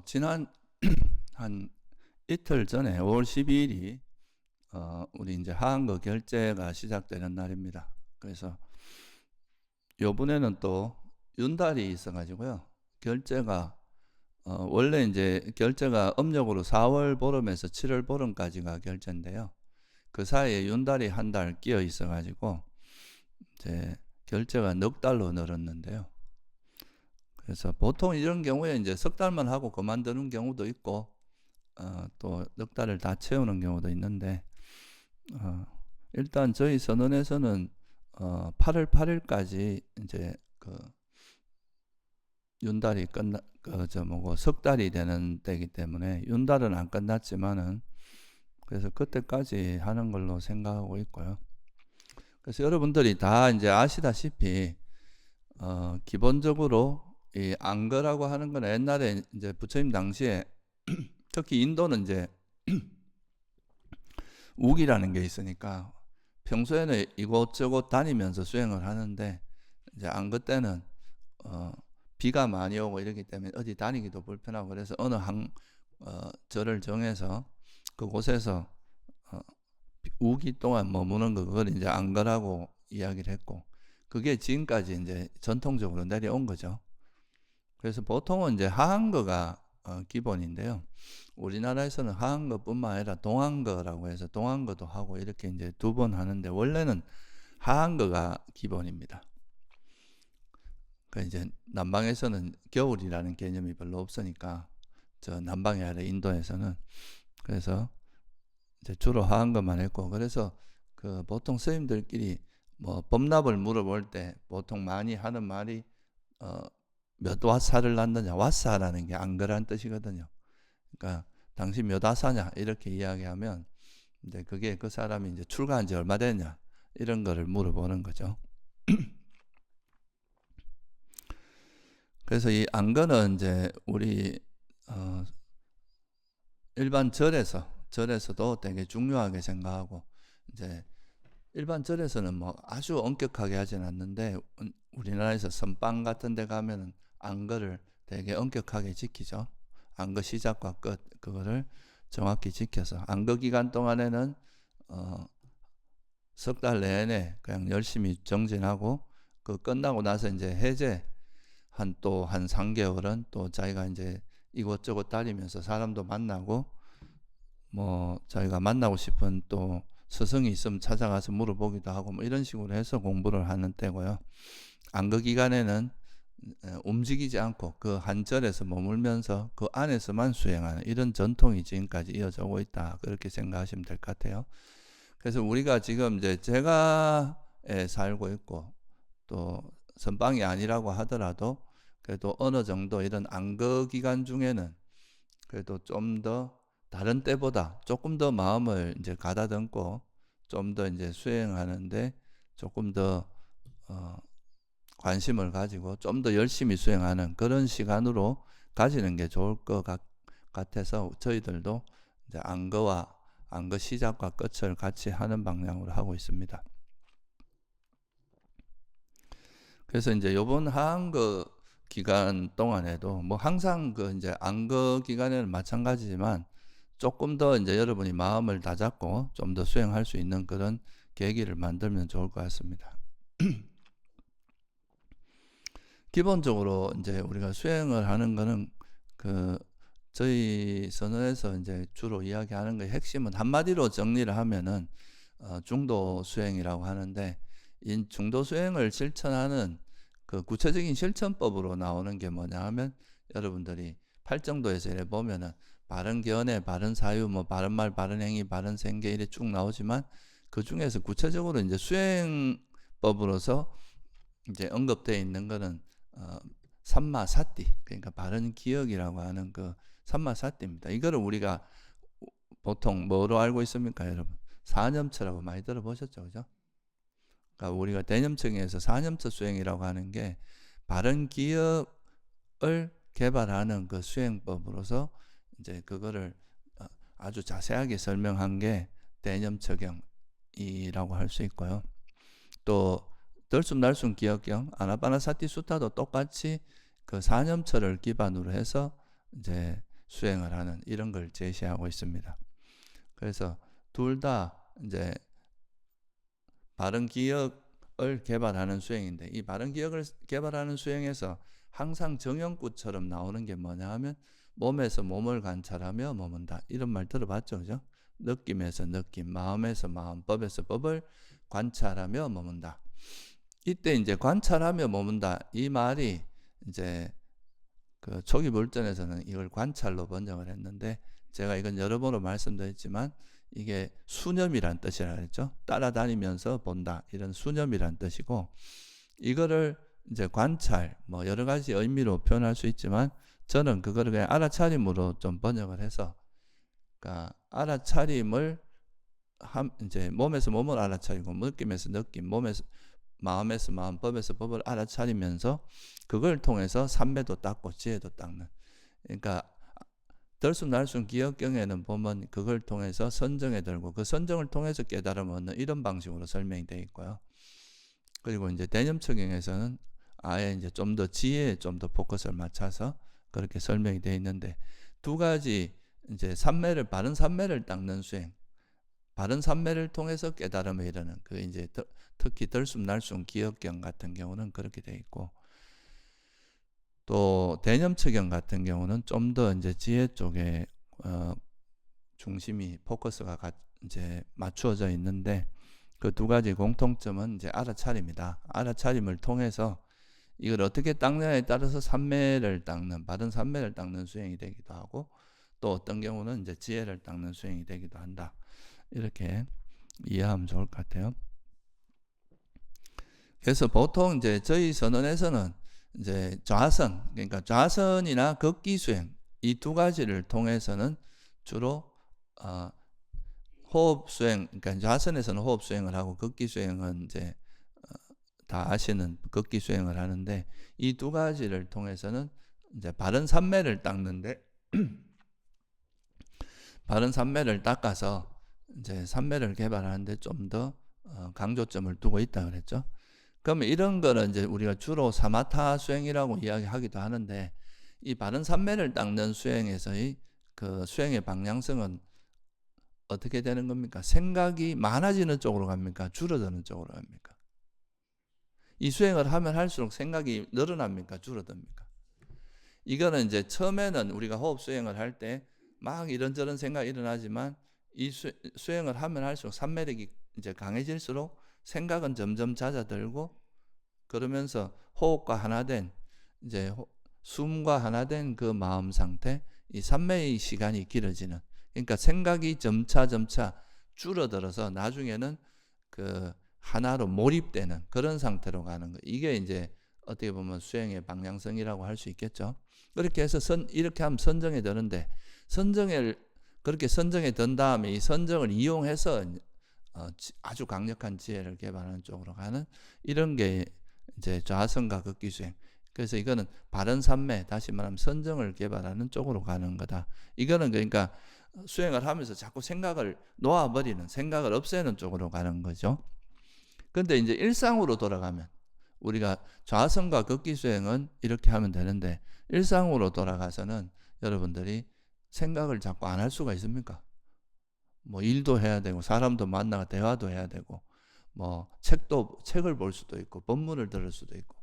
지난 한 이틀 전에 5월 12일이 우리 이제 하한거 결제가 시작되는 날입니다. 그래서 요번에는 또 윤달이 있어가지고요. 결제가 원래 이제 결제가 음력으로 4월 보름에서 7월 보름까지가 결제인데요. 그 사이에 윤달이 한 달 끼어 있어가지고 이제 결제가 넉 달로 늘었는데요. 그래서 보통 이런 경우에 이제 석 달만 하고 그만두는 경우도 있고 또 넉 달을 다 채우는 경우도 있는데 일단 저희 선언에서는 8월 8일까지 이제 그 윤달이 석 달이 되는 때이기 때문에 윤달은 안 끝났지만은 그래서 그때까지 하는 걸로 생각하고 있고요. 그래서 여러분들이 다 이제 아시다시피 기본적으로 이 안거라고 하는 건 옛날에 이제 부처님 당시에 특히 인도는 이제 우기라는 게 있으니까 평소에는 이곳저곳 다니면서 수행을 하는데 이제 안거 때는 비가 많이 오고 이러기 때문에 어디 다니기도 불편하고 그래서 어느 한 절을 정해서 그곳에서 우기 동안 머무는 그걸 이제 안거라고 이야기를 했고 그게 지금까지 이제 전통적으로 내려온 거죠. 그래서 보통은 이제 하한거가 기본인데요. 우리나라에서는 하한거뿐만 아니라 동한거라고 해서 동한거도 하고 이렇게 이제 두 번 하는데 원래는 하한거가 기본입니다. 그 이제 남방에서는 겨울이라는 개념이 별로 없으니까 저 남방이 아니라 인도에서는 그래서 이제 주로 하한거만 했고 그래서 그 보통 스님들끼리 뭐 법납을 물어볼 때 보통 많이 하는 말이 몇 와사를 낳느냐 와사라는 게 안거란 뜻이거든요. 그러니까 당신 몇 와사냐 이렇게 이야기하면 이제 그게 그 사람이 이제 출가한 지 얼마 됐냐 이런 거를 물어보는 거죠. 그래서 이 안거는 이제 우리 일반 절에서도 되게 중요하게 생각하고 이제 일반 절에서는 뭐 아주 엄격하게 하진 않는데 우리나라에서 선방 같은 데 가면은 안거를 되게 엄격하게 지키죠. 안거 시작과 끝 그거를 정확히 지켜서 안거 기간 동안에는 석 달 내내 그냥 열심히 정진하고 그 끝나고 나서 이제 해제 한 3개월은 또 자기가 이제 이곳저곳 다니면서 사람도 만나고 뭐 자기가 만나고 싶은 또 스승이 있으면 찾아가서 물어보기도 하고 뭐 이런 식으로 해서 공부를 하는 때고요. 안거 기간에는 움직이지 않고 그 한 절에서 머물면서 그 안에서만 수행하는 이런 전통이 지금까지 이어져 오고 있다. 그렇게 생각하시면 될 것 같아요. 그래서 우리가 지금 이제 제가에 살고 있고 또 선방이 아니라고 하더라도 그래도 어느 정도 이런 안거 기간 중에는 그래도 좀 더 다른 때보다 조금 더 마음을 이제 가다듬고 좀 더 이제 수행하는데 조금 더 관심을 가지고 좀 더 열심히 수행하는 그런 시간으로 가지는 게 좋을 것 같아서 저희들도 이제 안거 시작과 끝을 같이 하는 방향으로 하고 있습니다. 그래서 이제 요번 하한거 기간 동안에도 뭐 항상 그 이제 안거 기간에는 마찬가지지만 조금 더 이제 여러분이 마음을 다잡고 좀 더 수행할 수 있는 그런 계기를 만들면 좋을 것 같습니다. 기본적으로 이제 우리가 수행을 하는 거는 그 저희 선언에서 이제 주로 이야기하는 거 핵심은 한마디로 정리를 하면은 중도 수행이라고 하는데 이 중도 수행을 실천하는 그 구체적인 실천법으로 나오는 게 뭐냐 하면 여러분들이 팔정도에서 이래 보면은 바른 견해, 바른 사유, 뭐 바른 말, 바른 행위, 바른 생계 이래 쭉 나오지만 그 중에서 구체적으로 이제 수행법으로서 이제 언급되어 있는 거는 삼마사띠 그러니까 바른 기억이라고 하는 그 삼마사띠입니다. 이거를 우리가 보통 뭐로 알고 있습니까, 여러분? 사념처라고 많이 들어보셨죠, 그죠? 그러니까 우리가 대념청에서 사념처 수행이라고 하는 게 바른 기억을 개발하는 그 수행법으로서 이제 그거를 아주 자세하게 설명한 게 대념처경이라고 할 수 있고요. 또 들숨날숨 기억경 아나파나사티 수타도 똑같이 그 사념처를 기반으로 해서 이제 수행을 하는 이런 걸 제시하고 있습니다. 그래서 둘 다 이제 바른 기억을 개발하는 수행인데, 이 바른 기억을 개발하는 수행에서 항상 정형구처럼 나오는 게 뭐냐 하면 몸에서 몸을 관찰하며 머문다. 이런 말 들어봤죠, 그죠? 느낌에서 느낌, 마음에서 마음, 법에서 법을 관찰하며 머문다. 이때 이제 관찰하며 머문다. 이 말이 이제 그 초기 물전에서는 이걸 관찰로 번역을 했는데, 제가 이건 여러 번으로 말씀드렸지만 이게 수념이란 뜻이라 그랬죠. 따라다니면서 본다. 이런 수념이란 뜻이고, 이거를 이제 관찰, 뭐 여러 가지 의미로 표현할 수 있지만 저는 그거를 그냥 알아차림으로 좀 번역을 해서, 그러니까 알아차림을 이제 몸에서 몸을 알아차리고, 느낌에서 느낌, 몸에서 마음에서 마음, 법에서 법을 알아차리면서 그걸 통해서 삼매도 닦고 지혜도 닦는. 그러니까 들숨날숨 기억경에는 보면 그걸 통해서 선정에 들고, 그 선정을 통해서 깨달음을 얻는 이런 방식으로 설명이 되어 있고요. 그리고 이제 대념처경에서는 아예 이제 좀 더 지혜에 좀 더 포커스를 맞춰서 그렇게 설명이 되어 있는데, 두 가지 이제 삼매를, 바른 삼매를 닦는 수행, 바른 삼매를 통해서 깨달음에 이르는 그 이제 특히 들숨날숨 기억경 같은 경우는 그렇게 되어 있고, 또 대념처경 같은 경우는 좀 더 이제 지혜 쪽에 중심이 포커스가 이제 맞추어져 있는데, 그 두 가지 공통점은 이제 알아차림이다. 알아차림을 통해서 이걸 어떻게 닦느냐에 따라서 삼매를 닦는, 바른 삼매를 닦는 수행이 되기도 하고, 또 어떤 경우는 이제 지혜를 닦는 수행이 되기도 한다. 이렇게 이해하면 좋을 것 같아요. 그래서 보통 이제 저희 선언에서는 이제 좌선, 그러니까 좌선이나 극기 수행, 이 두 가지를 통해서는 주로 호흡 수행, 그러니까 좌선에서는 호흡 수행을 하고, 극기 수행은 이제 다 아시는 극기 수행을 하는데, 이 두 가지를 통해서는 이제 바른 삼매를 닦는데 바른 삼매를 닦아서 이제 삼매를 개발하는데 좀 더 강조점을 두고 있다 그랬죠. 그러면 이런 거는 이제 우리가 주로 사마타 수행이라고 이야기하기도 하는데, 이 바른 삼매를 닦는 수행에서의 그 수행의 방향성은 어떻게 되는 겁니까? 생각이 많아지는 쪽으로 갑니까? 줄어드는 쪽으로 갑니까? 이 수행을 하면 할수록 생각이 늘어납니까? 줄어듭니까? 이거는 이제 처음에는 우리가 호흡 수행을 할 때 막 이런저런 생각이 일어나지만, 이 수행을 하면 할수록 삼매력이 이제 강해질수록 생각은 점점 잦아들고, 그러면서 호흡과 하나 된, 이제 숨과 하나 된 그 마음 상태, 이 삼매의 시간이 길어지는, 그러니까 생각이 점차 줄어들어서 나중에는 그 하나로 몰입되는 그런 상태로 가는 거. 이게 이제 어떻게 보면 수행의 방향성이라고 할 수 있겠죠. 그렇게 해서 이렇게 하면 선정에 드는데, 그렇게 선정에 든 다음에 이 선정을 이용해서 아주 강력한 지혜를 개발하는 쪽으로 가는 이런 게 이제 좌선과 극기 수행. 그래서 이거는 바른 삼매, 다시 말하면 선정을 개발하는 쪽으로 가는 거다. 이거는 그러니까 수행을 하면서 자꾸 생각을 놓아버리는, 생각을 없애는 쪽으로 가는 거죠. 근데 이제 일상으로 돌아가면, 우리가 좌선과 극기 수행은 이렇게 하면 되는데, 일상으로 돌아가서는 여러분들이 생각을 자꾸 안 할 수가 있습니까? 뭐 일도 해야 되고, 사람도 만나고 대화도 해야 되고, 뭐 책을 볼 수도 있고, 법문을 들을 수도 있고,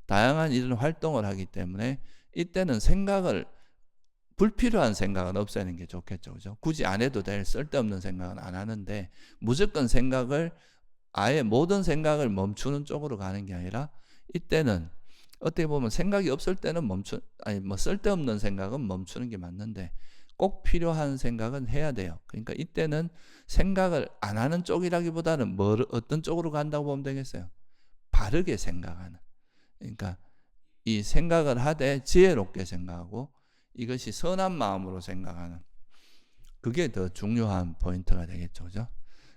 다양한 이런 활동을 하기 때문에 이때는 불필요한 생각은 없애는 게 좋겠죠. 그죠? 굳이 안 해도 될 쓸데없는 생각은 안 하는데, 무조건 아예 모든 생각을 멈추는 쪽으로 가는 게 아니라, 이때는 어떻게 보면 생각이 없을 때는 쓸데없는 생각은 멈추는 게 맞는데, 꼭 필요한 생각은 해야 돼요. 그러니까 이때는 생각을 안 하는 쪽이라기보다는 어떤 쪽으로 간다고 보면 되겠어요? 바르게 생각하는. 그러니까 이 생각을 하되 지혜롭게 생각하고, 이것이 선한 마음으로 생각하는, 그게 더 중요한 포인트가 되겠죠. 그죠?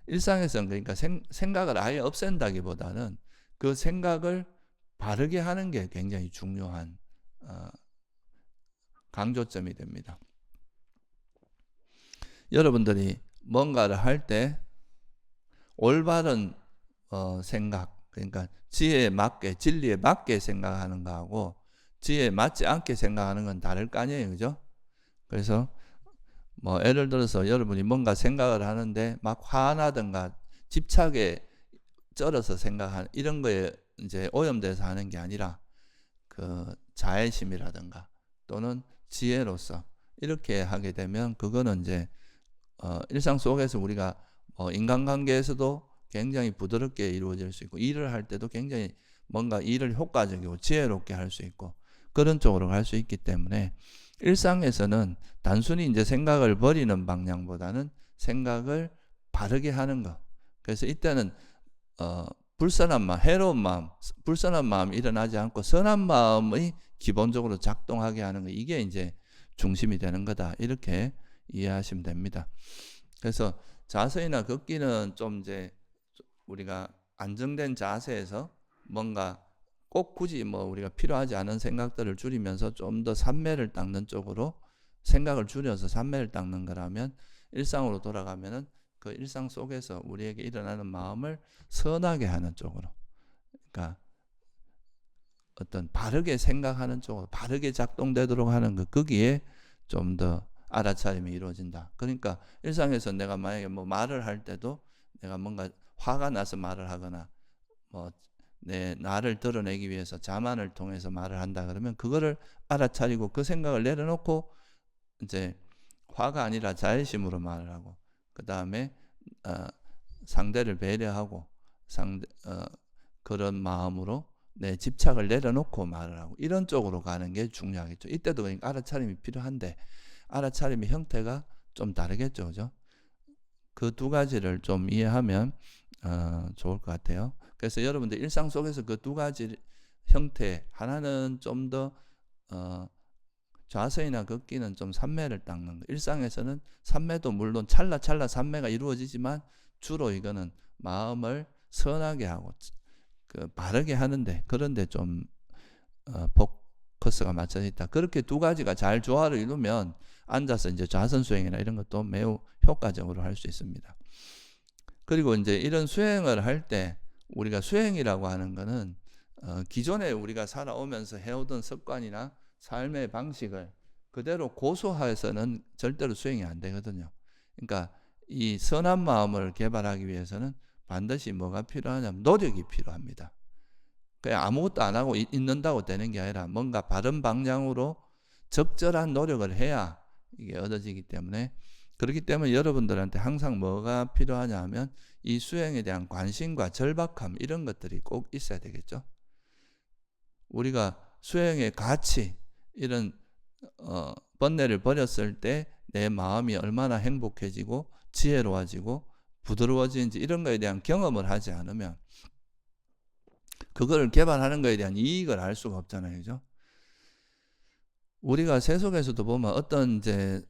일상에서는 그러니까 생각을 아예 없앤다기보다는 그 생각을 바르게 하는 게 굉장히 중요한 강조점이 됩니다. 여러분들이 뭔가를 할 때 올바른 생각, 그러니까 지혜에 맞게, 진리에 맞게 생각하는 거하고 지혜에 맞지 않게 생각하는 건 다를 거 아니에요. 그죠? 그래서 뭐 예를 들어서 여러분이 뭔가 생각을 하는데 막 화나든가 집착에 쩔어서 생각하는 이런 거에 이제 오염돼서 하는 게 아니라 그 자애심이라든가 또는 지혜로서 이렇게 하게 되면 그거는 이제 일상 속에서 우리가 인간관계에서도 굉장히 부드럽게 이루어질 수 있고 일을 할 때도 굉장히 뭔가 일을 효과적이고 지혜롭게 할 수 있고 그런 쪽으로 갈 수 있기 때문에 일상에서는 단순히 이제 생각을 버리는 방향보다는 생각을 바르게 하는 것. 그래서 이때는 불선한 마음, 해로운 마음, 불선한 마음이 일어나지 않고 선한 마음이 기본적으로 작동하게 하는 거. 이게 이제 중심이 되는 거다. 이렇게 이해하시면 됩니다. 그래서 자세나 걷기는 좀 이제 우리가 안정된 자세에서 뭔가 꼭 굳이 뭐 우리가 필요하지 않은 생각들을 줄이면서 좀 더 산매를 닦는 쪽으로 생각을 줄여서 산매를 닦는 거라면 일상으로 돌아가면은 그 일상 속에서 우리에게 일어나는 마음을 선하게 하는 쪽으로, 그러니까 어떤 바르게 생각하는 쪽으로 바르게 작동되도록 하는 것, 거기에 좀 더 알아차림이 이루어진다. 그러니까 일상에서 내가 만약에 뭐 말을 할 때도 내가 뭔가 화가 나서 말을 하거나 뭐 내 나를 드러내기 위해서 자만을 통해서 말을 한다 그러면 그거를 알아차리고 그 생각을 내려놓고 이제 화가 아니라 자애심으로 말을 하고 그 다음에 상대를 배려하고 그런 마음으로 내 집착을 내려놓고 말을 하고 이런 쪽으로 가는 게 중요하겠죠. 이때도 그러니까 알아차림이 필요한데 알아차림의 형태가 좀 다르겠죠, 그죠? 그 두 가지를 좀 이해하면 좋을 것 같아요. 그래서 여러분들 일상 속에서 그 두 가지 형태 하나는 좀 더 좌선이나 걷기는 좀 산매를 닦는 거. 일상에서는 산매도 물론 찰나찰나 산매가 이루어지지만 주로 이거는 마음을 선하게 하고 그 바르게 하는데 그런데 좀 포커스가 맞춰져 있다. 그렇게 두 가지가 잘 조화를 이루면 앉아서 이제 좌선 수행이나 이런 것도 매우 효과적으로 할 수 있습니다. 그리고 이제 이런 수행을 할 때 우리가 수행이라고 하는 거는 기존에 우리가 살아오면서 해오던 습관이나 삶의 방식을 그대로 고수해서는 절대로 수행이 안 되거든요. 그러니까 이 선한 마음을 개발하기 위해서는 반드시 뭐가 필요하냐면 노력이 필요합니다. 그냥 아무것도 안 하고 있는다고 되는 게 아니라 뭔가 바른 방향으로 적절한 노력을 해야 이게 얻어지기 때문에 그렇기 때문에 여러분들한테 항상 뭐가 필요하냐 하면 이 수행에 대한 관심과 절박함 이런 것들이 꼭 있어야 되겠죠. 우리가 수행의 가치 이런 번뇌를 버렸을 때 내 마음이 얼마나 행복해지고 지혜로워지고 부드러워지는지 이런 거에 대한 경험을 하지 않으면 그걸 개발하는 거에 대한 이익을 알 수가 없잖아요. 그죠? 우리가 세속에서도 보면 어떤 이제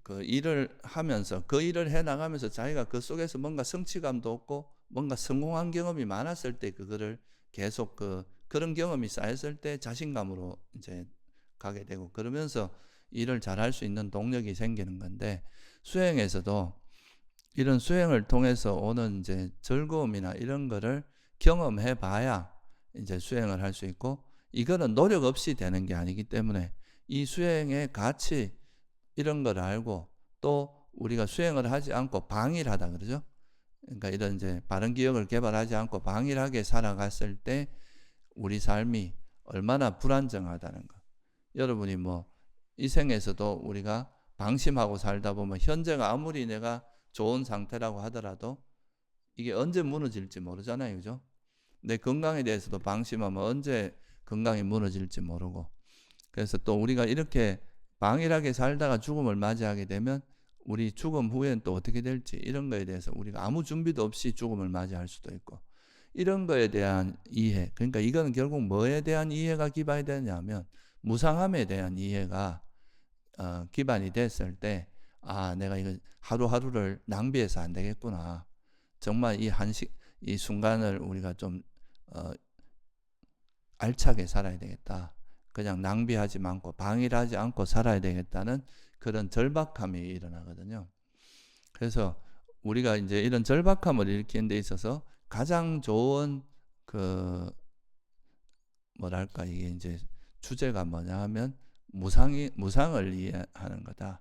그 일을 하면서 그 일을 해 나가면서 자기가 그 속에서 뭔가 성취감도 얻고 뭔가 성공한 경험이 많았을 때 그거를 계속 그런 경험이 쌓였을 때 자신감으로 이제 가게 되고 그러면서 일을 잘할 수 있는 동력이 생기는 건데 수행에서도 이런 수행을 통해서 오는 이제 즐거움이나 이런 거를 경험해 봐야 이제 수행을 할 수 있고 이거는 노력 없이 되는 게 아니기 때문에 이 수행의 가치 이런 걸 알고 또 우리가 수행을 하지 않고 방일하다 그러죠. 그러니까 이런 이제 바른 기억을 개발하지 않고 방일하게 살아갔을 때 우리 삶이 얼마나 불안정하다는 거. 여러분이 뭐 이 생에서도 우리가 방심하고 살다 보면 현재가 아무리 내가 좋은 상태라고 하더라도 이게 언제 무너질지 모르잖아요. 그죠? 내 건강에 대해서도 방심하면 언제 건강이 무너질지 모르고 그래서 또 우리가 이렇게 방일하게 살다가 죽음을 맞이하게 되면 우리 죽음 후에는 또 어떻게 될지 이런 거에 대해서 우리가 아무 준비도 없이 죽음을 맞이할 수도 있고 이런 거에 대한 이해 그러니까 이거는 결국 뭐에 대한 이해가 기반이 되냐면 무상함에 대한 이해가 기반이 됐을 때 내가 이거 하루하루를 낭비해서 안 되겠구나 정말 이 순간을 우리가 좀 알차게 살아야 되겠다 그냥 낭비하지 않고 방일하지 않고 살아야 되겠다는 그런 절박함이 일어나거든요. 그래서 우리가 이제 이런 절박함을 일으키는 데 있어서 가장 좋은 뭐랄까 이게 이제 주제가 뭐냐 하면 무상을 이해하는 거다.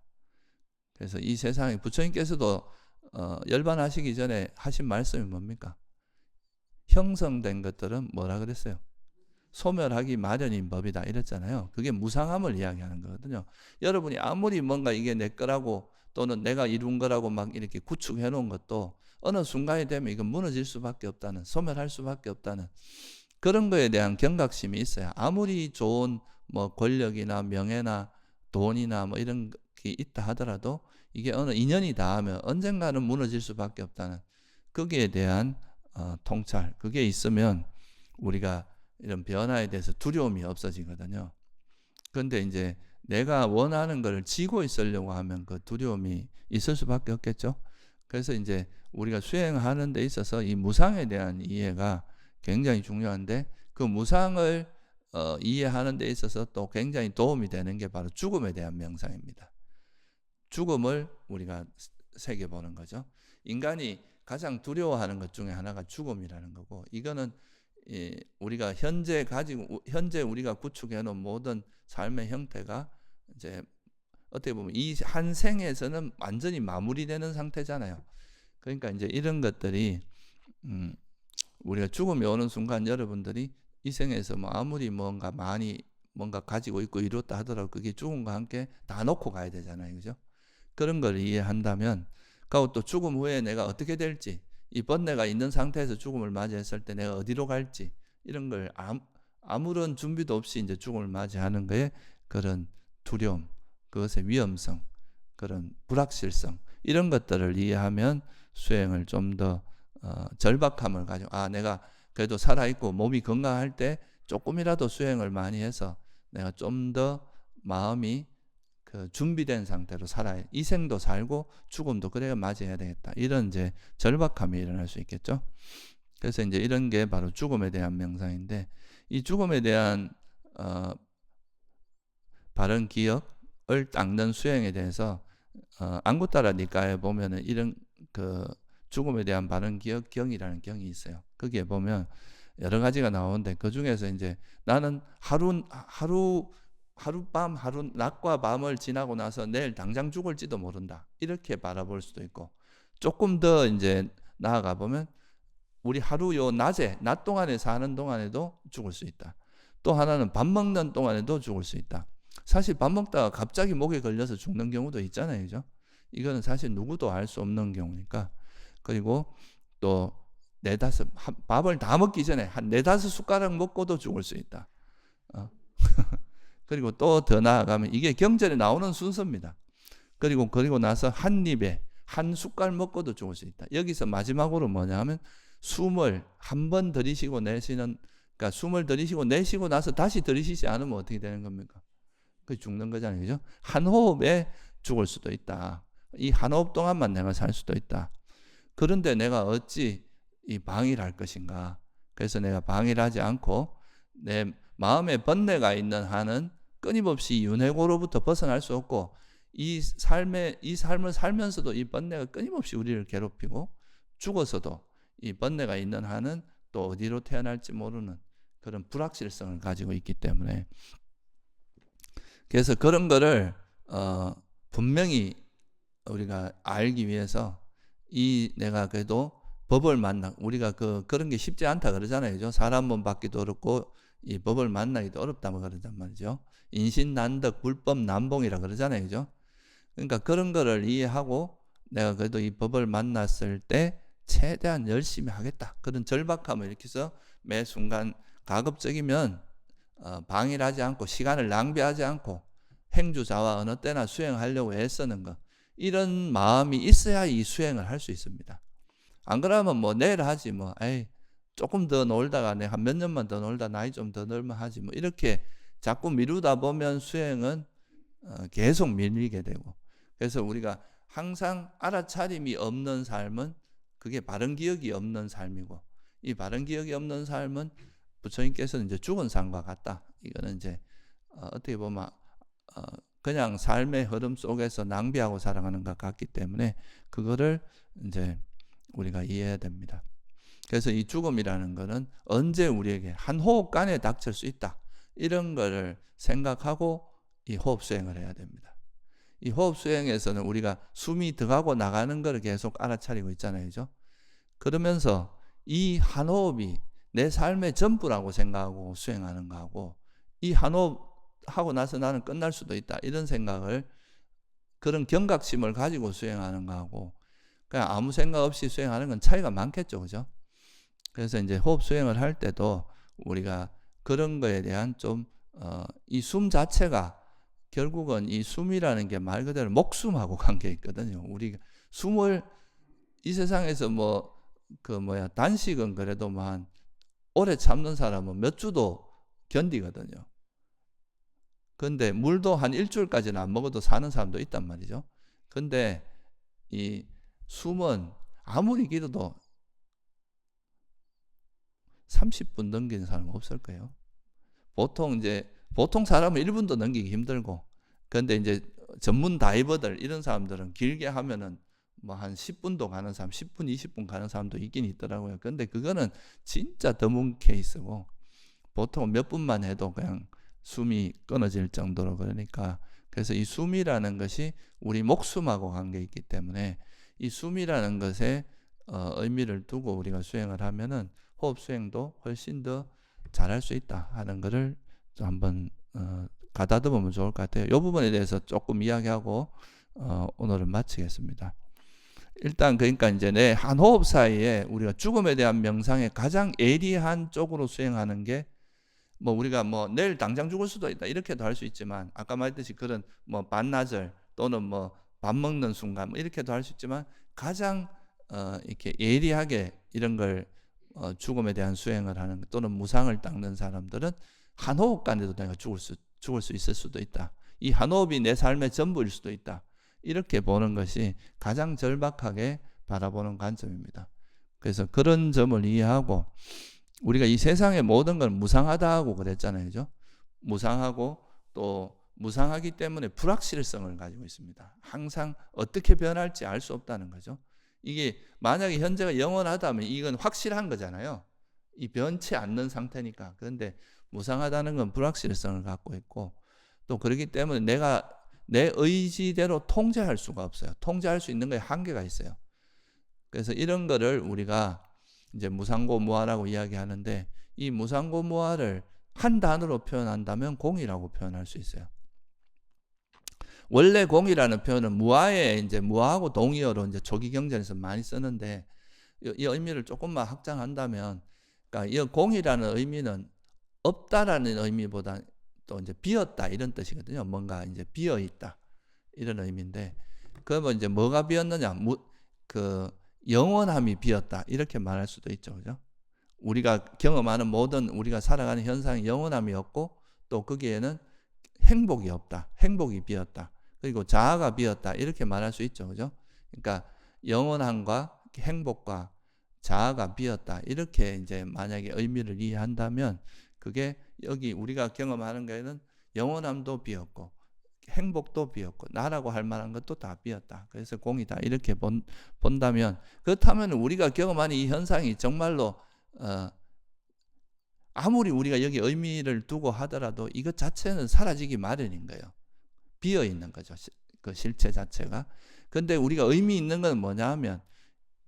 그래서 이 세상에 부처님께서도 열반하시기 전에 하신 말씀이 뭡니까? 형성된 것들은 뭐라 그랬어요? 소멸하기 마련인 법이다 이랬잖아요. 그게 무상함을 이야기하는 거거든요. 여러분이 아무리 뭔가 이게 내 거라고 또는 내가 이룬 거라고 막 이렇게 구축해 놓은 것도 어느 순간이 되면 이건 무너질 수밖에 없다는, 소멸할 수밖에 없다는 그런 거에 대한 경각심이 있어야 아무리 좋은 뭐 권력이나 명예나 돈이나 뭐 이런 게 있다 하더라도 이게 어느 인연이 닿으면 언젠가는 무너질 수밖에 없다는 거기에 대한 통찰, 그게 있으면 우리가 이런 변화에 대해서 두려움이 없어지거든요. 그런데 이제 내가 원하는 걸 지고 있으려고 하면 그 두려움이 있을 수밖에 없겠죠. 그래서 이제 우리가 수행하는 데 있어서 이 무상에 대한 이해가 굉장히 중요한데 그 무상을 이해하는 데 있어서 또 굉장히 도움이 되는 게 바로 죽음에 대한 명상입니다. 죽음을 우리가 새겨보는 거죠. 인간이 가장 두려워하는 것 중에 하나가 죽음이라는 거고, 이거는 우리가 현재 우리가 구축해 놓은 모든 삶의 형태가 이제 어떻게 보면 이 한 생에서는 완전히 마무리되는 상태잖아요. 그러니까 이제 이런 것들이 우리가 죽음이 오는 순간 여러분들이 이 생에서 뭐 아무리 뭔가 가지고 있고 이뤘다 하더라도 그게 죽음과 함께 다 놓고 가야 되잖아요. 그죠? 그런 걸 이해한다면, 그리고 또 죽음 후에 내가 어떻게 될지, 이 번뇌가 있는 상태에서 죽음을 맞이했을 때 내가 어디로 갈지, 이런 걸 아무런 준비도 없이 이제 죽음을 맞이하는 거에 그런 두려움, 그것의 위험성, 그런 불확실성, 이런 것들을 이해하면 수행을 좀 더 절박함을 가지고, 내가 그래도 살아있고 몸이 건강할 때 조금이라도 수행을 많이 해서 내가 좀 더 마음이 준비된 상태로 살아야, 이 생도 살고 죽음도 그래야 맞이해야 되겠다, 이런 이제 절박함이 일어날 수 있겠죠. 그래서 이제 이런 게 바로 죽음에 대한 명상인데, 이 죽음에 대한 바른 기억을 닦는 수행에 대해서 안구따라 니까에 보면은 이런 그 죽음에 대한 바른 기억 경이라는 경이 있어요. 거기에 보면 여러 가지가 나오는데 그 중에서 이제 나는 낮과 밤을 지나고 나서 내일 당장 죽을지도 모른다, 이렇게 바라볼 수도 있고, 조금 더 이제 나아가 보면 우리 하루 낮 동안에 사는 동안에도 죽을 수 있다. 또 하나는 밥 먹는 동안에도 죽을 수 있다. 사실 밥 먹다가 갑자기 목에 걸려서 죽는 경우도 있잖아요. 그죠? 이거는 사실 누구도 알 수 없는 경우니까. 그리고 또 밥을 다 먹기 전에 한 4-5숟가락 먹고도 죽을 수 있다. 그리고 또 더 나아가면 이게 경전에 나오는 순서입니다. 그리고 나서 한 입에 한 숟갈 먹고도 죽을 수 있다. 여기서 마지막으로 뭐냐 하면 숨을 한 번 들이쉬고 내쉬는, 그러니까 숨을 들이쉬고 내쉬고 나서 다시 들이쉬지 않으면 어떻게 되는 겁니까? 그 죽는 거잖아요. 그죠? 한 호흡에 죽을 수도 있다. 이 한 호흡 동안만 내가 살 수도 있다. 그런데 내가 어찌 이 방해를 할 것인가? 그래서 내가 방해를 하지 않고 내 마음에 번뇌가 있는 한은 끊임없이 윤회고로부터 벗어날 수 없고, 이 삶을 살면서도 이 번뇌가 끊임없이 우리를 괴롭히고, 죽어서도 이 번뇌가 있는 한은 또 어디로 태어날지 모르는 그런 불확실성을 가지고 있기 때문에, 그래서 그런 거를 분명히 우리가 알기 위해서 내가 그래도 법을 우리가 그런 게 쉽지 않다 그러잖아요. 그죠? 사람 몸 받기도 어렵고 이 법을 만나기도 어렵다고 그러단 말이죠. 인신난덕 불법 난봉이라 그러잖아요. 그죠? 그러니까 그런 거를 이해하고 내가 그래도 이 법을 만났을 때 최대한 열심히 하겠다, 그런 절박함을 일으켜서 매 순간 가급적이면 방해를 하지 않고 시간을 낭비하지 않고 행주자와 어느 때나 수행하려고 애쓰는 것, 이런 마음이 있어야 이 수행을 할 수 있습니다. 안 그러면 뭐 내일 하지 뭐, 조금 더 놀다가 내가 한 몇 년만 더 놀다 나이 좀 더 들면 하지 뭐, 이렇게 자꾸 미루다 보면 수행은 계속 밀리게 되고, 그래서 우리가 항상 알아차림이 없는 삶은 그게 바른 기억이 없는 삶이고, 이 바른 기억이 없는 삶은 부처님께서는 이제 죽은 삶과 같다. 이거는 이제 어떻게 보면 그냥 삶의 흐름 속에서 낭비하고 살아가는 것 같기 때문에 그거를 이제 우리가 이해해야 됩니다. 그래서 이 죽음이라는 것은 언제 우리에게 한 호흡간에 닥칠 수 있다, 이런 거를 생각하고 이 호흡 수행을 해야 됩니다. 이 호흡 수행에서는 우리가 숨이 들어가고 나가는 걸 계속 알아차리고 있잖아요. 그죠? 그러면서 이 한 호흡이 내 삶의 전부라고 생각하고 수행하는 거하고, 이 한 호흡 하고 나서 나는 끝날 수도 있다, 이런 생각을, 그런 경각심을 가지고 수행하는 거하고 그냥 아무 생각 없이 수행하는 건 차이가 많겠죠. 그죠? 그래서 이제 호흡 수행을 할 때도 우리가 그런 거에 대한 좀 이 숨 자체가 결국은 이 숨이라는 게 말 그대로 목숨하고 관계 있거든요. 우리가 숨을 이 세상에서 단식은 그래도 한 오래 참는 사람은 몇 주도 견디거든요. 근데 물도 한 일주일까지는 안 먹어도 사는 사람도 있단 말이죠. 근데 이 숨은 아무리 길어도 30분 넘기는 사람은 없을 거예요. 보통 사람은 1분도 넘기기 힘들고, 근데 이제 전문 다이버들 이런 사람들은 길게 하면은 한 10분도 가는 사람, 10분, 20분 가는 사람도 있긴 있더라고요. 근데 그거는 진짜 드문 케이스고, 보통 몇 분만 해도 그냥 숨이 끊어질 정도로, 그러니까 그래서 이 숨이라는 것이 우리 목숨하고 관계 있기 때문에 이 숨이라는 것에 의미를 두고 우리가 수행을 하면은 호흡 수행도 훨씬 더 잘할 수 있다 하는 것을 좀 한번 가다듬으면 좋을 것 같아요. 이 부분에 대해서 조금 이야기하고 오늘은 마치겠습니다. 일단 그러니까 이제 내 한 호흡 사이에 우리가 죽음에 대한 명상에 가장 예리한 쪽으로 수행하는 게 우리가 내일 당장 죽을 수도 있다 이렇게도 할 수 있지만, 아까 말했듯이 그런 반나절 또는 밥 먹는 순간 이렇게도 할 수 있지만, 가장 이렇게 예리하게 이런 걸 죽음에 대한 수행을 하는 또는 무상을 닦는 사람들은 한 호흡간에도 내가 죽을 수 있을 수도 있다, 이 한 호흡이 내 삶의 전부일 수도 있다, 이렇게 보는 것이 가장 절박하게 바라보는 관점입니다. 그래서 그런 점을 이해하고, 우리가 이 세상의 모든 걸 무상하다고 그랬잖아요. 그죠? 무상하고 또 무상하기 때문에 불확실성을 가지고 있습니다. 항상 어떻게 변할지 알 수 없다는 거죠. 이게 만약에 현재가 영원하다면 이건 확실한 거잖아요. 이 변치 않는 상태니까. 그런데 무상하다는 건 불확실성을 갖고 있고, 또 그렇기 때문에 내가 내 의지대로 통제할 수가 없어요. 통제할 수 있는 거에 한계가 있어요. 그래서 이런 거를 우리가 이제 무상고무아라고 이야기하는데, 이 무상고무아를 한 단어로 표현한다면 공이라고 표현할 수 있어요. 원래 공이라는 표현은 무아에 이제 무아하고 동의어로 이제 조기 경전에서 많이 쓰는데, 이 의미를 조금만 확장한다면, 그러니까 이 공이라는 의미는 없다라는 의미보다 또 이제 비었다 이런 뜻이거든요. 뭔가 이제 비어 있다 이런 의미인데, 그러면 이제 뭐가 비었느냐? 영원함이 비었다 이렇게 말할 수도 있죠. 그죠? 우리가 경험하는 모든 우리가 살아가는 현상이 영원함이 없고, 또 거기에는 행복이 없다, 행복이 비었다, 그리고 자아가 비었다 이렇게 말할 수 있죠. 그죠? 그러니까 영원함과 행복과 자아가 비었다 이렇게 이제 만약에 의미를 이해한다면, 그게 여기 우리가 경험하는 거에는 영원함도 비었고 행복도 비었고 나라고 할 만한 것도 다 비었다, 그래서 공이다 이렇게 본다면, 그렇다면 우리가 경험하는 이 현상이 정말로 아무리 우리가 여기 의미를 두고 하더라도 이것 자체는 사라지기 마련인 거예요. 비어 있는 거죠, 그 실체 자체가. 근데 우리가 의미 있는 건 뭐냐 하면,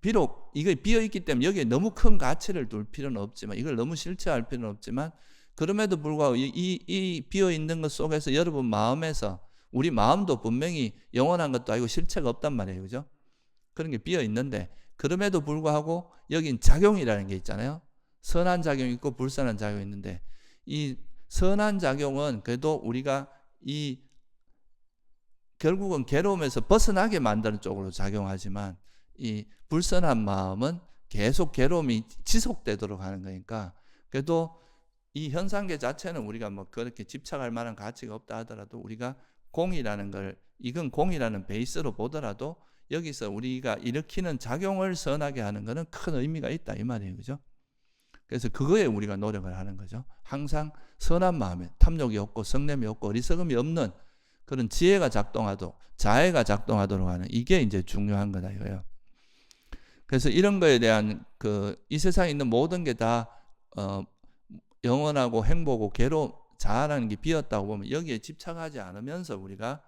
비록 이게 비어 있기 때문에 여기에 너무 큰 가치를 둘 필요는 없지만, 이걸 너무 실체할 필요는 없지만, 그럼에도 불구하고 이 비어 있는 것 속에서 여러분 마음에서, 우리 마음도 분명히 영원한 것도 아니고 실체가 없단 말이에요. 그죠? 그런 게 비어 있는데, 그럼에도 불구하고 여긴 작용이라는 게 있잖아요. 선한 작용이 있고 불선한 작용이 있는데, 이 선한 작용은 그래도 우리가 결국은 괴로움에서 벗어나게 만드는 쪽으로 작용하지만, 이 불선한 마음은 계속 괴로움이 지속되도록 하는 거니까, 그래도 이 현상계 자체는 우리가 그렇게 집착할 만한 가치가 없다 하더라도, 우리가 공이라는 걸, 이건 공이라는 베이스로 보더라도 여기서 우리가 일으키는 작용을 선하게 하는 것은 큰 의미가 있다 이 말이에요. 그죠? 그래서 그거에 우리가 노력을 하는 거죠. 항상 선한 마음에 탐욕이 없고 성냄이 없고 어리석음이 없는 그런 지혜가 작동하도록, 자애가 작동하도록 하는, 이게 이제 중요한 거다 이거예요. 그래서 이런 거에 대한 이 세상에 있는 모든 게 다 영원하고 행복하고 자아라는 게 비었다고 보면 여기에 집착하지 않으면서 우리가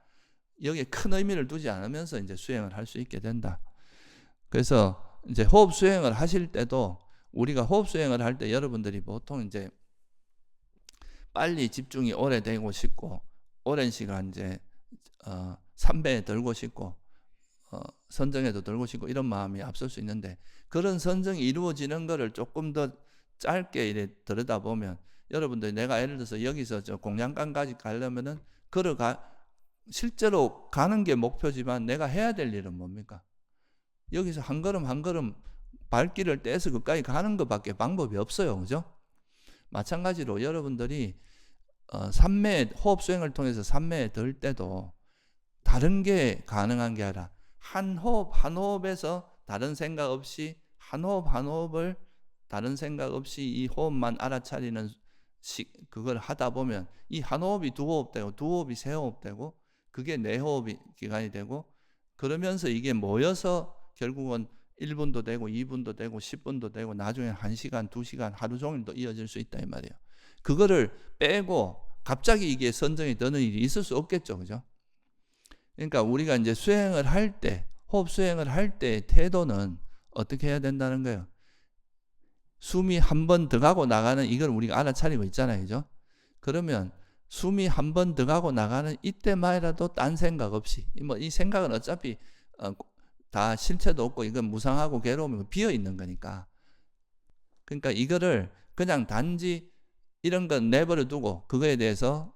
여기에 큰 의미를 두지 않으면서 이제 수행을 할 수 있게 된다. 그래서 이제 호흡 수행을 하실 때도 우리가 호흡 수행을 할 때 여러분들이 보통 이제 빨리 집중이 오래되고 싶고 오랜 시간 이제 삼배에 들고 싶고 선정에도 들고 싶고 이런 마음이 앞설 수 있는데 그런 선정이 이루어지는 거를 조금 더 짧게 이래 들여다보면 여러분들 내가 예를 들어서 여기서 저 공양간까지 가려면은 실제로 가는 게 목표지만 내가 해야 될 일은 뭡니까? 여기서 한 걸음 한 걸음 발길을 떼서 그까지 가는 것밖에 방법이 없어요. 그죠? 마찬가지로 여러분들이 호흡 수행을 통해서 삼매에 들 때도 다른 게 가능한 게 아니라 한 호흡 한 호흡에서 다른 생각 없이 한 호흡 한 호흡을 다른 생각 없이 이 호흡만 알아차리는 그걸 하다 보면 이 한 호흡이 두 호흡 되고 두 호흡이 세 호흡 되고 그게 네 호흡이 기간이 되고 그러면서 이게 모여서 결국은 1분도 되고 2분도 되고 10분도 되고 나중에 1시간, 2시간 하루 종일도 이어질 수 있다 이 말이에요. 그거를 빼고 갑자기 이게 선정이 되는 일이 있을 수 없겠죠. 그죠? 그러니까 우리가 이제 수행을 할 때, 호흡 수행을 할 때의 태도는 어떻게 해야 된다는 거예요? 숨이 한 번 들어가고 나가는 이걸 우리가 알아차리고 있잖아요. 그죠? 그러면 숨이 한 번 들어가고 나가는 이때만이라도 딴 생각 없이 이 생각은 어차피 다 실체도 없고 이건 무상하고 괴로움이고 비어 있는 거니까. 그러니까 이거를 그냥 단지 이런 건 내버려 두고 그거에 대해서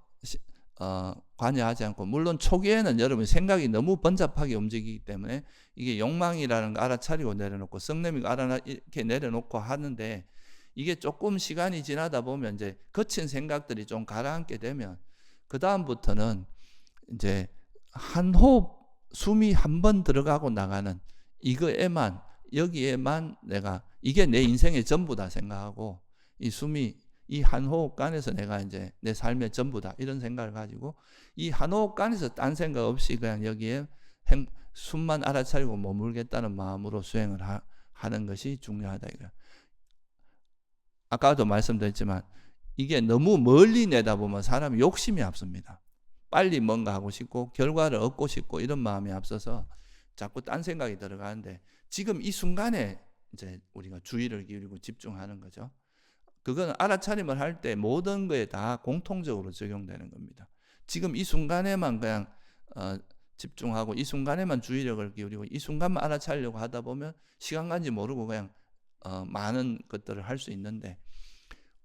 관여하지 않고 물론 초기에는 여러분 생각이 너무 번잡하게 움직이기 때문에 이게 욕망이라는 거 알아차리고 내려놓고 성냄이 이렇게 내려놓고 하는데 이게 조금 시간이 지나다 보면 이제 거친 생각들이 좀 가라앉게 되면 그 다음부터는 이제 한 호흡 숨이 한 번 들어가고 나가는 이거에만 여기에만 내가 이게 내 인생의 전부다 생각하고 이 숨이 이 한 호흡간에서 내가 이제 내 삶의 전부다 이런 생각을 가지고 이 한 호흡간에서 딴 생각 없이 그냥 여기에 숨만 알아차리고 머물겠다는 마음으로 수행을 하는 것이 중요하다 이거야. 아까도 말씀드렸지만 이게 너무 멀리 내다보면 사람이 욕심이 앞섭니다. 빨리 뭔가 하고 싶고 결과를 얻고 싶고 이런 마음이 앞서서 자꾸 딴 생각이 들어가는데 지금 이 순간에 이제 우리가 주의를 기울이고 집중하는 거죠. 그거는 알아차림을 할 때 모든 거에 다 공통적으로 적용되는 겁니다. 지금 이 순간에만 그냥 집중하고 이 순간에만 주의력을 기울이고 이 순간만 알아차리려고 하다 보면 시간 간지 모르고 그냥 많은 것들을 할 수 있는데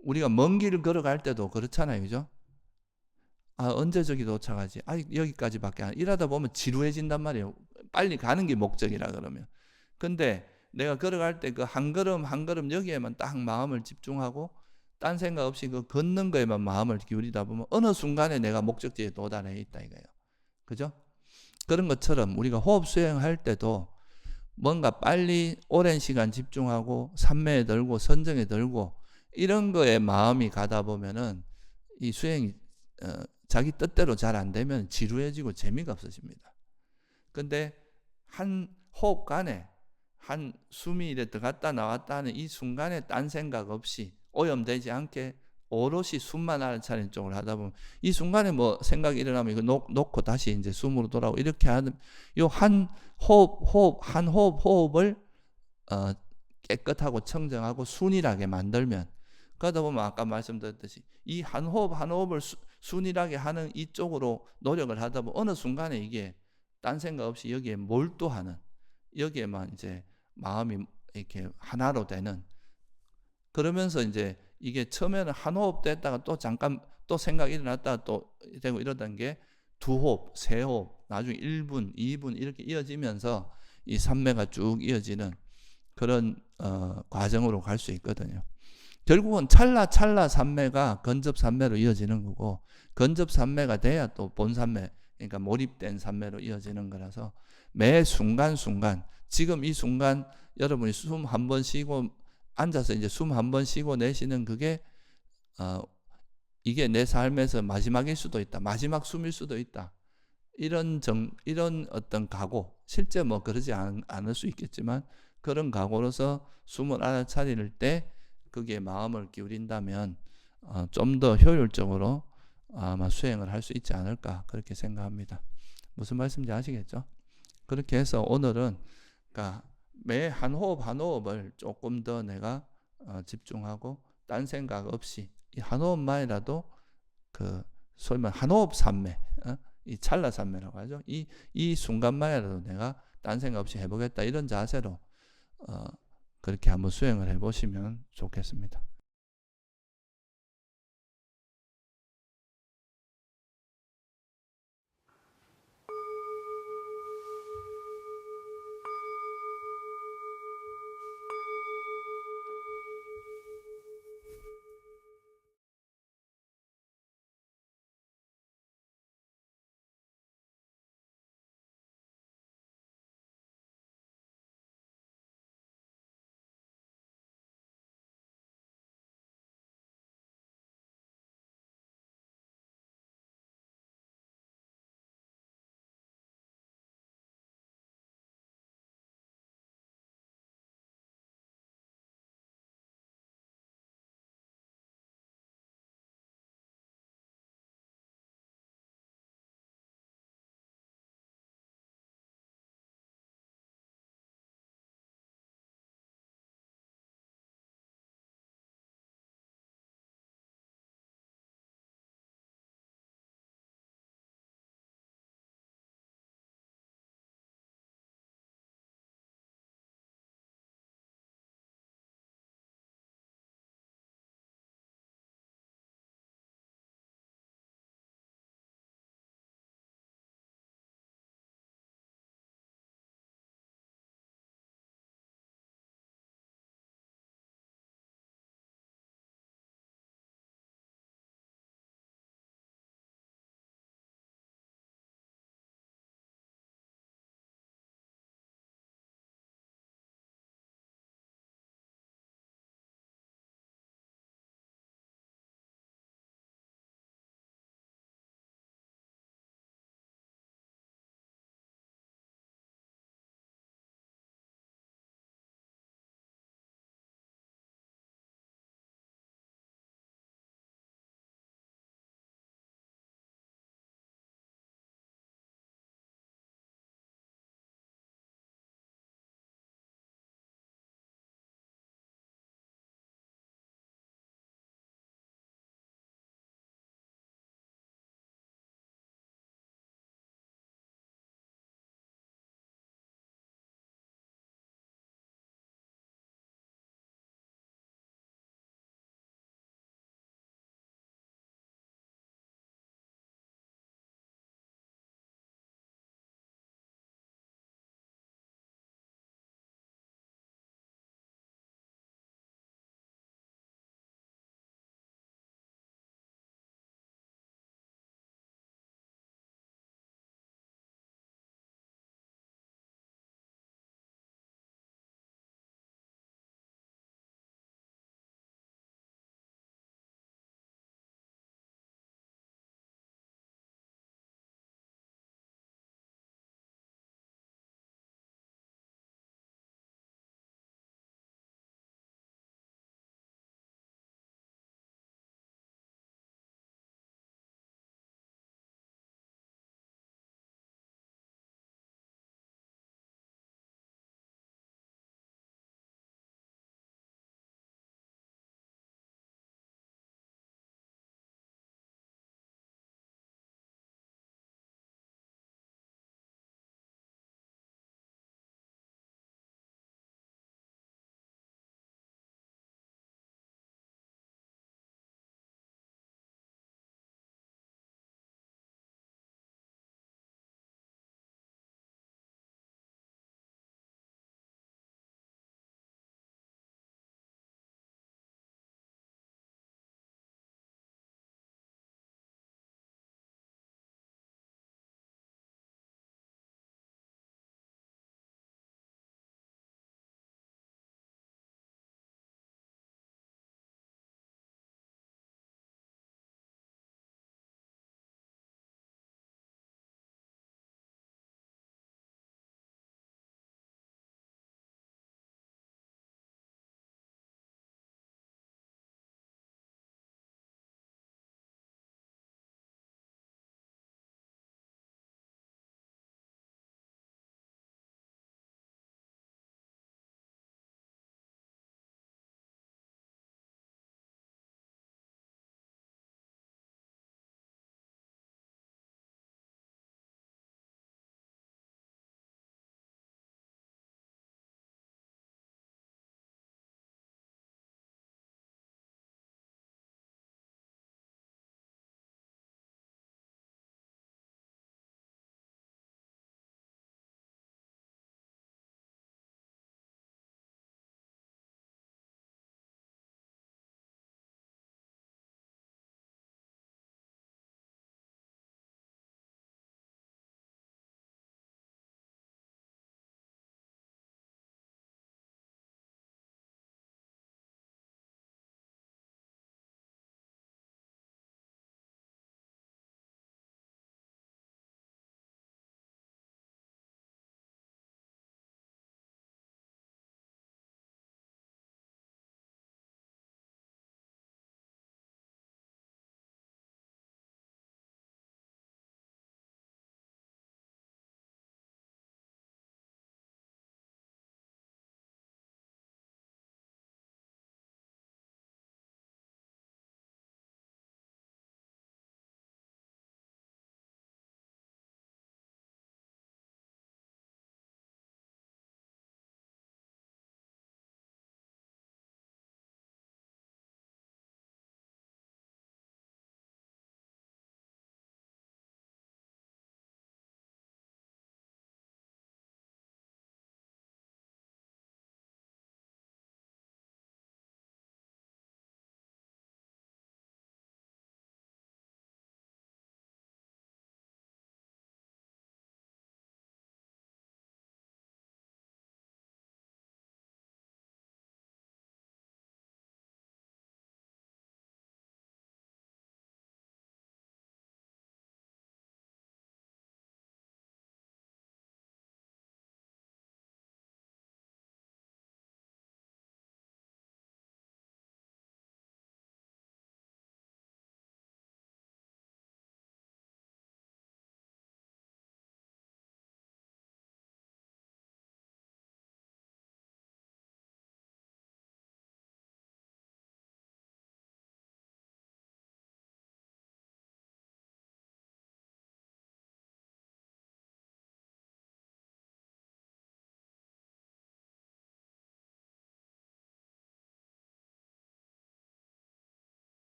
우리가 먼 길을 걸어갈 때도 그렇잖아요. 그죠? 언제 저기 도착하지? 여기까지밖에 안 이러다 보면 지루해진단 말이에요. 빨리 가는 게 목적이라 그러면. 근데 내가 걸어갈 때 그 한 걸음 한 걸음 여기에만 딱 마음을 집중하고 딴 생각 없이 그 걷는 거에만 마음을 기울이다 보면 어느 순간에 내가 목적지에 도달해 있다 이거예요. 그죠? 그런 것처럼 우리가 호흡 수행할 때도 뭔가 빨리 오랜 시간 집중하고 삼매에 들고 선정에 들고 이런 거에 마음이 가다 보면은 이 수행이 자기 뜻대로 잘 안 되면 지루해지고 재미가 없어집니다. 근데 한 호흡간에 한 숨이 이래 들어갔다 나왔다 하는 이 순간에 딴 생각 없이 오염되지 않게 오롯이 숨만 알아차리는 쪽으로 하다 보면 이 순간에 뭐 생각이 일어나면 이거 놓고 다시 이제 숨으로 돌아오고 이렇게 하는 요 한 호흡을 깨끗하고 청정하고 순일하게 만들면 그러다 보면 아까 말씀드렸듯이 이 한 호흡 한 호흡을 순일하게 하는 이쪽으로 노력을 하다 보면 어느 순간에 이게 딴 생각 없이 여기에 몰두하는 여기에만 이제 마음이 이렇게 하나로 되는 그러면서 이제 이게 처음에는 한 호흡 됐다가 또 잠깐 또 생각이 일어났다가 또 되고 이러던 게 두 호흡, 세 호흡, 나중에 1분, 2분 이렇게 이어지면서 이 삼매가 쭉 이어지는 그런 과정으로 갈 수 있거든요. 결국은 찰나 삼매가 건접 삼매로 이어지는 거고 건접 삼매가 돼야 또 본 삼매 그러니까 몰입된 삼매로 이어지는 거라서 매 순간순간 지금 이 순간 여러분이 숨 한 번 쉬고 앉아서 이제 숨 한 번 쉬고 내쉬는 그게 이게 내 삶에서 마지막일 수도 있다. 마지막 숨일 수도 있다. 이런 어떤 각오 실제 뭐 그러지 않을 수 있겠지만 그런 각오로서 숨을 알아차릴 때 그게 마음을 기울인다면 좀 더 효율적으로 아마 수행을 할 수 있지 않을까 그렇게 생각합니다. 무슨 말씀인지 아시겠죠? 그렇게 해서 오늘은 그러니까 매 한 호흡 한 호흡을 조금 더 내가 집중하고 딴 생각 없이 이 한 호흡만이라도 그 소위 말하는 한 호흡 삼매, 이 찰나 삼매라고 하죠. 이 순간만이라도 내가 딴 생각 없이 해보겠다 이런 자세로 그렇게 한번 수행을 해보시면 좋겠습니다.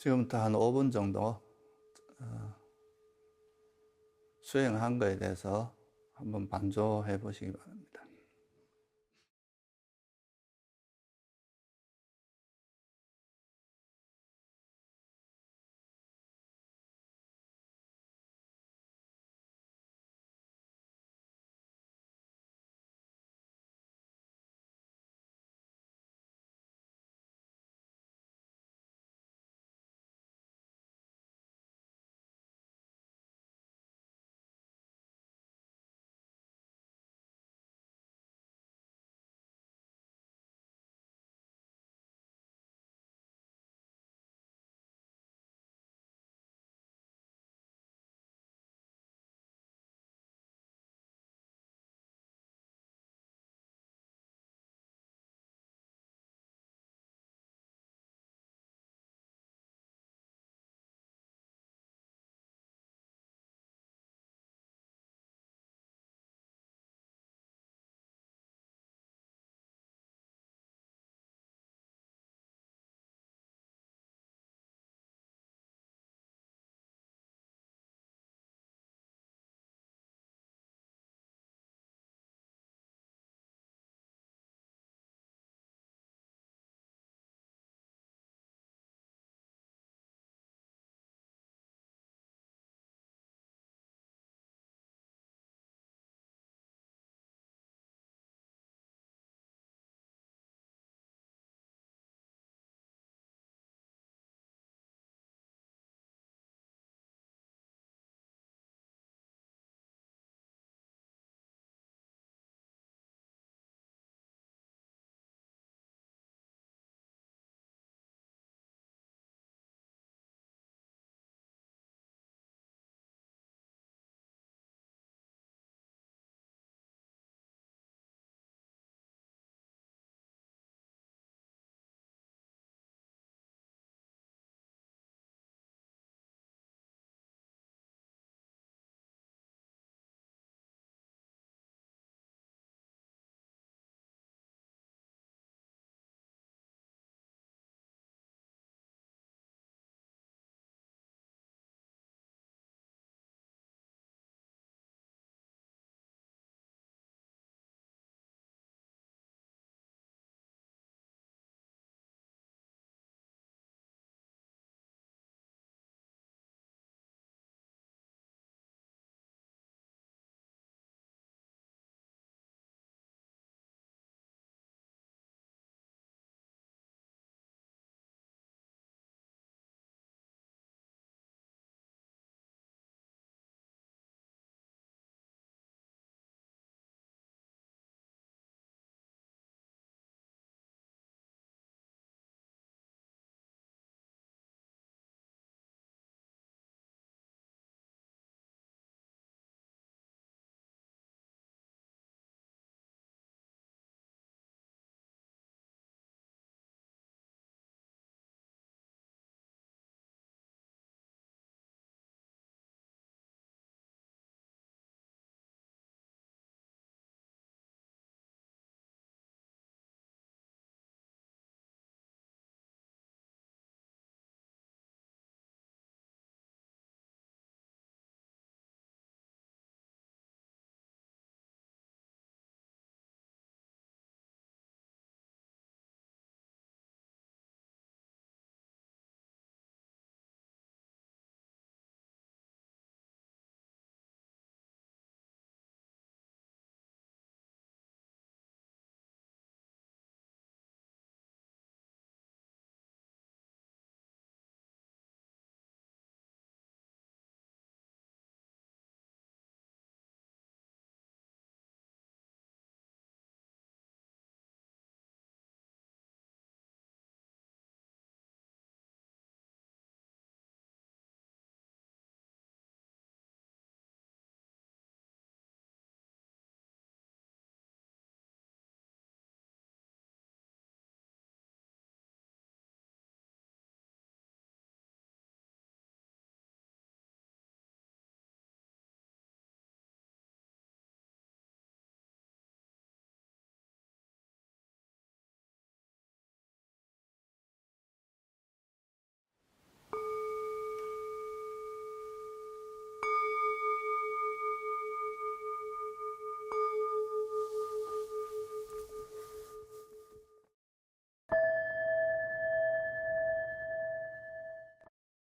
지금부터 한 5분 정도 수행한 거에 대해서 한번 반조해 보시기 바랍니다.